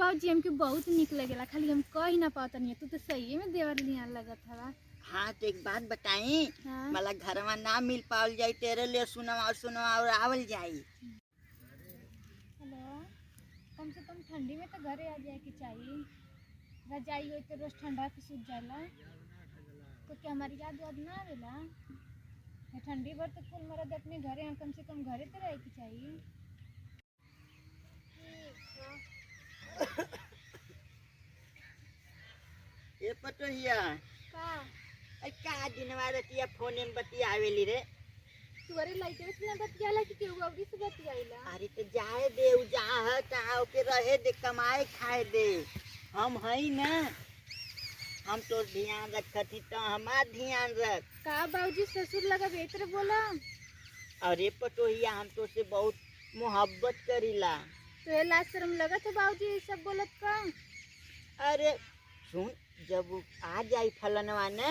बाबूजी हमके बहुत निक लगेला, खाली हम कह ना पातनी। तू तो सही में देवर लिया लगत हवा। हाँ तो एक बात बताई, हाँ? मला घरवा ना मिल पावल जाई तेरे लिए सुनवा सुनवा और आवल जाई। हेलो, कम से कम ठंडी में तो घरे आ जाए के चाहिए। रजाई हो तो रोज ठंडा पे सूझ जाला, तो क्या हमारी याद वाद ना आवेला? ठंडी भर तो कुल मरद अपने घरे हैं, कम से कम घरे तो रहे के चाहिए। ये पटोहिया का दिनवा रतिया फोने में बतियावेली रे। तुअरे लइके से ना बतियाला कि केहू अउरी से बतियाइला? अरे तो जाए दे, उ जहाँ तहाँ के रहे दे, कमाए खाए दे। हम हई ना, हम तो ध्यान रखती तो हमार ध्यान रख। का बाबूजी ससुर लगा बेहतर बोला? अरे पटोहिया हम तो से बहुत मोहब्बत करीला। तो ये लाज शर्म लगत है बाबूजी ये सब बोलत का? अरे सुन, जब वो आ जाई फलनवा न,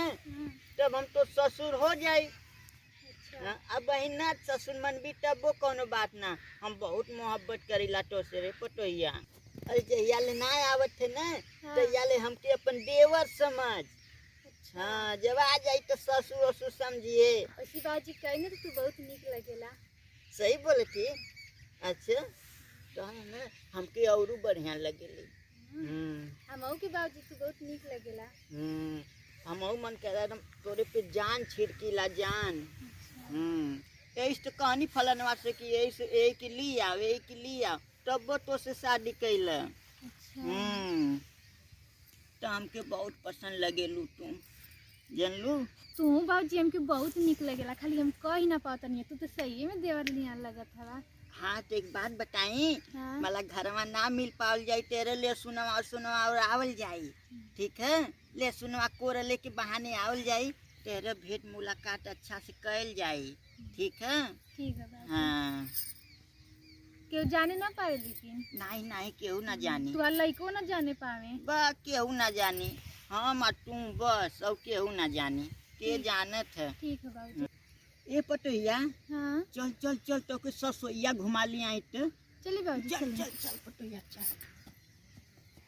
तब हम तो ससुर हो जाई। अच्छा। अब बहिना ससुर मन भी तब वो कोनो बात ना। हम बहुत मोहब्बत करीला तो से रे पटोहिया। अरे जहिया ले ना आवत थे न, तहिया ले हमके अपन देवर समझ। अच्छा। हाँ, जब आ जाई तो ससुर वसुर समझिए। ऐसी बाजी कहने तो तू बहुत निक लगेला। सही बोले थी। अच्छा तो न हमके औरू बढ़िया लगेली। हमहू के बाबूजी तू बहुत निक लगेला। हमहू मन कह तोरे पे जान छिड़कीला जान। यही तो कहानी फलनवा से कि यही की ली आओ, यही की ली आओ, तब वो तो से शादी कैला। तो हमके बहुत पसंद लगेलू तुम, जानलू। तू बाबूजी हमके बहुत निक लगेला, खाली हम कह ना पातनी। तू तो सही में देवर लिया लगत हवा। हाँ तो एक बात बताई, हाँ? मला घरवा ना मिल पावल जाई तेरे लिए सुनवा सुनवा और आवल जाई। ठीक है, ले सुनवा कोरले के बहाने आवल जाई, तेरे भेंट मुलाकात अच्छा से कैल जाई। ठीक है? ठीक है बाबूजी। हाँ केहू जाने ना पावे लेकिन? नहीं नहीं, केहू ना जानी। तू लइको ना जाने पावे? बा केहू ना जानी, हम और तू बस, और केहू ना जानी। के जानत है। ठीक है बाबूजी। ए पटोहिया, हाँ चल चल चल तो के ससुइया घुमा लिया। चलिए बाबूजी चल चलिए। चल चल पटोहिया चल।